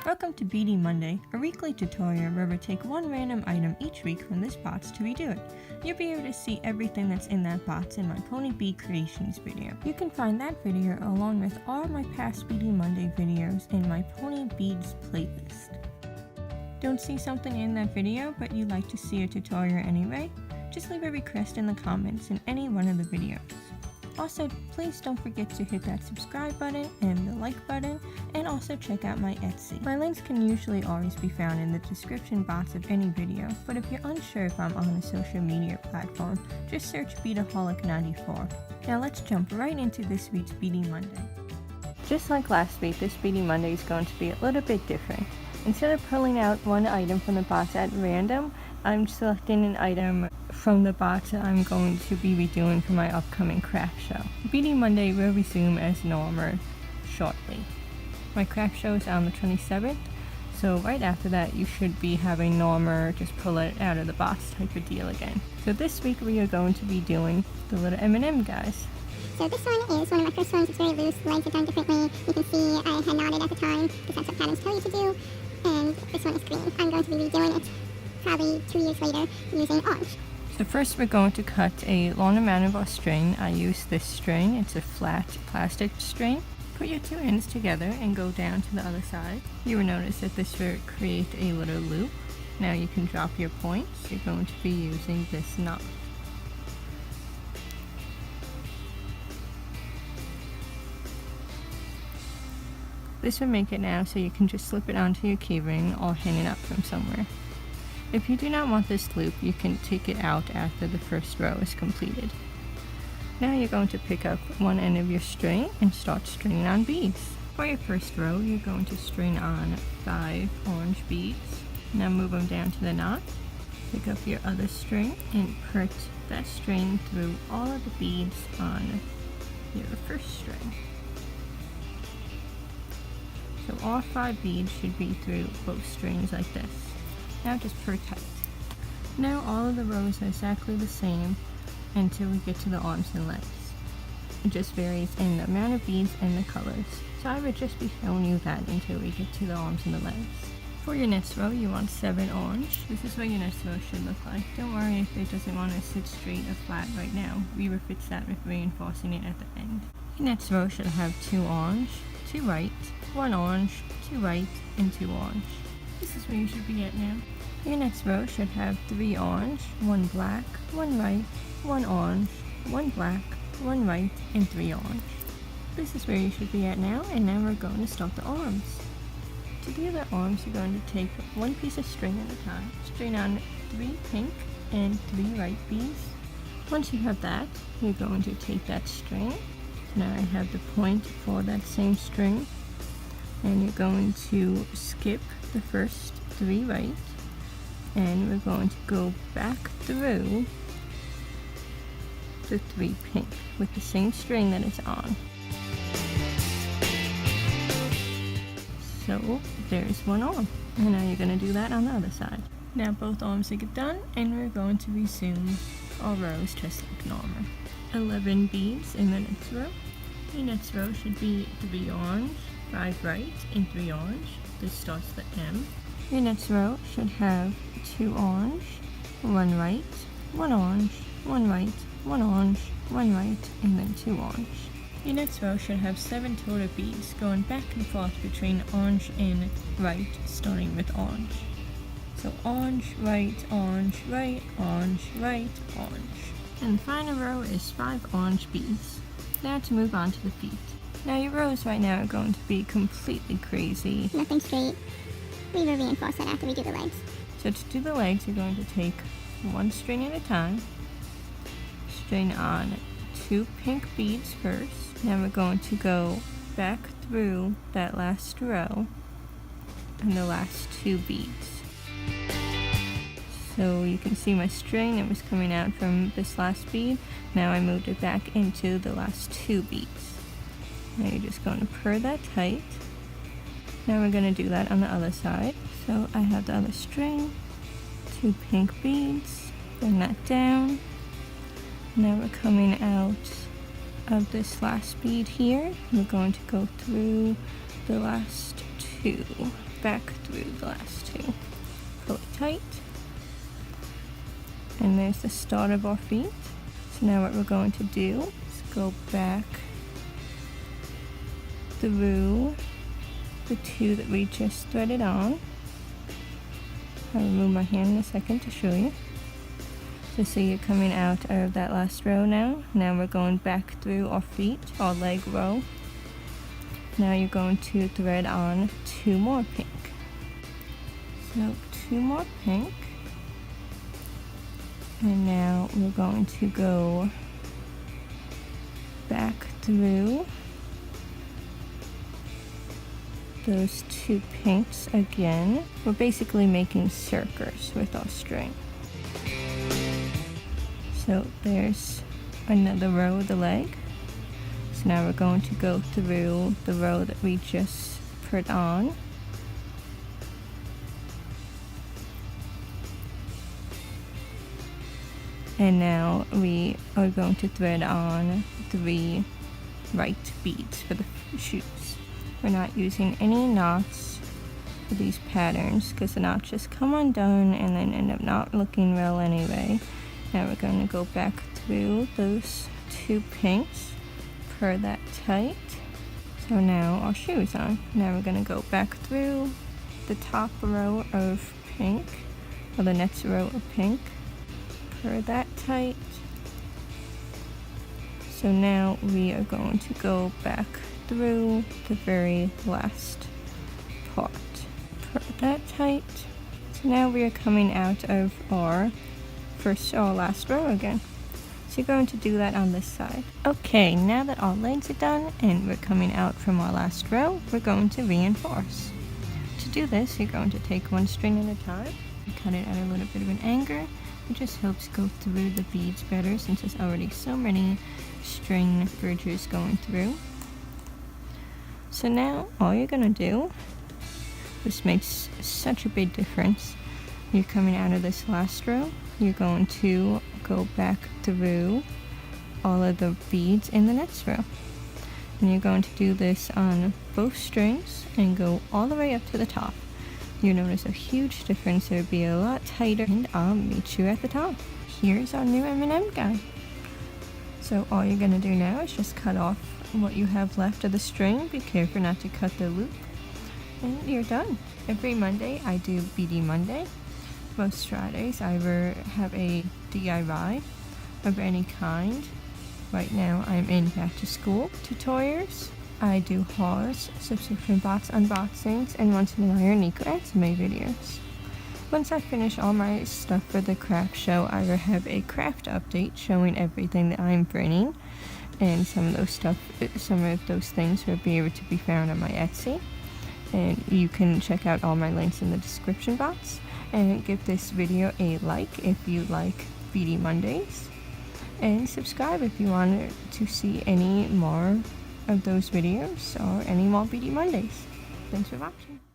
Welcome to Beadie Monday, a weekly tutorial where we take one random item each week from this box to redo it. You'll be able to see everything that's in that box in my Pony Bead Creations video. You can find that video along with all my past Beadie Monday videos in my Pony Beads playlist. Don't see something in that video but you'd like to see a tutorial anyway? Just leave a request in the comments in any one of the videos. Also, please don't forget to hit that subscribe button and the like button, and also check out my Etsy. My links can usually always be found in the description box of any video, but if you're unsure if I'm on a social media platform, just search Beadaholic94. Now let's jump right into this week's Beadie Monday. Just like last week, this Beadie Monday is going to be a little bit different. Instead of pulling out one item from the box at random, I'm selecting an item from the box that I'm going to be redoing for my upcoming craft show. Beadie Monday will resume as normal shortly. My craft show is on the 27th, so right after that you should be having normal, just pull it out of the box type of deal again. So this week we are going to be doing the little M&M guys. So this one is one of my first ones. It's very loose, the legs are done differently. You can see I had knotted at the time because that's what patterns tell you to do. And this one is green. I'm going to be redoing it probably 2 years later using orange. So first we're going to cut a long amount of our string. I use this string, it's a flat plastic string. Put your two ends together and go down to the other side. You will notice that this will create a little loop. Now you can drop your points. You're going to be using this knot. This will make it now so you can just slip it onto your keyring or hang it up from somewhere. If you do not want this loop, you can take it out after the first row is completed. Now you're going to pick up one end of your string and start stringing on beads. For your first row, you're going to string on 5 orange beads. Now move them down to the knot. Pick up your other string and put that string through all of the beads on your first string. So all 5 beads should be through both strings like this. Now just pull tight. Now all of the rows are exactly the same until we get to the arms and legs. It just varies in the amount of beads and the colors. So I would just be showing you that until we get to the arms and the legs. For your next row, you want 7 orange. This is what your next row should look like. Don't worry if it doesn't want to sit straight or flat right now. We will fix that with reinforcing it at the end. Your next row should have 2 orange, 2 white, 1 orange, 2 white, and 2 orange. This is where you should be at now. Your next row should have 3 orange, 1 black, 1 white, 1 orange, 1 black, 1 white, and 3 orange. This is where you should be at now, and now we're going to start the arms. To do the arms, you're going to take one piece of string at a time, string on 3 pink and 3 white beads. Once you have that, you're going to take that string. Now I have the point for that same string, and you're going to skip the first 3 white, and we're going to go back through the 3 pink with the same string that it's on. So there's one arm, and now you're going to do that on the other side. Now both arms are done, and we're going to resume our rows just like normal. 11 beads in the next row. The next row should be 3 orange, 5 white, and 3 orange. This starts the M. Your next row should have 2 orange, 1 white, 1 orange, 1 white, 1 orange, 1 white, and then 2 orange. Your next row should have 7 total beads going back and forth between orange and white, starting with orange. So orange, white, orange, white, orange, white, orange. And the final row is 5 orange beads. Now to move on to the feet. Now your rows right now are going to be completely crazy. Nothing straight. We will reinforce that after we do the legs. So to do the legs, you're going to take one string at a time, string on 2 pink beads first. Now we're going to go back through that last row and the last 2 beads. So you can see my string that was coming out from this last bead. Now I moved it back into the last 2 beads. Now you're just going to purr that tight. Now we're going to do that on the other side. So I have the other string, 2 pink beads, bring that down. Now we're coming out of this last bead here. We're going to go through the last 2. back through the last two. Pull it tight. And there's the start of our feet. So now what we're going to do is go back through the two that we just threaded on. I'll remove my hand in a second to show you. So see you're coming out of that last row now. Now we're going back through our feet, our leg row. Now you're going to thread on two more pink. So two more pink. And now we're going to go back through those two pinks again. We're basically making circles with our string. So there's another row of the leg. So now we're going to go through the row that we just put on. And now we are going to thread on 3 right beads for the shoes. We're not using any knots for these patterns because the knots just come undone and then end up not looking well anyway. Now we're going to go back through those two pinks, purr that tight. So now our shoe is on. Now we're going to go back through the top row of pink, or the next row of pink, purr that tight. So now we are going to go back through the very last part. Purr that tight. So now we are coming out of our first or last row again. So you're going to do that on this side. Okay, now that our legs are done and we're coming out from our last row, we're going to reinforce. To do this, you're going to take one string at a time and cut it at a little bit of an angle. It just helps go through the beads better since there's already so many string bridges going through. So now all you're going to do, this makes such a big difference. You're coming out of this last row, you're going to go back through all of the beads in the next row. And you're going to do this on both strings and go all the way up to the top. You'll notice a huge difference. It'll be a lot tighter, and I'll meet you at the top. Here's our new M&M guy. So all you're going to do now is just cut off what you have left of the string. Be careful not to cut the loop. And you're done. Every Monday I do Beadie Monday. Most Fridays I either have a DIY of any kind. Right now I'm in back to school tutorials. I do hauls, subscription box unboxings, and once in a while Nico anime videos. Once I finish all my stuff for the craft show, I will have a craft update showing everything that I'm printing, and some of those things will be able to be found on my Etsy. And you can check out all my links in the description box. And give this video a like if you like Beadie Mondays. And subscribe if you want to see any more of those videos or any more Beadie Mondays. Thanks for watching.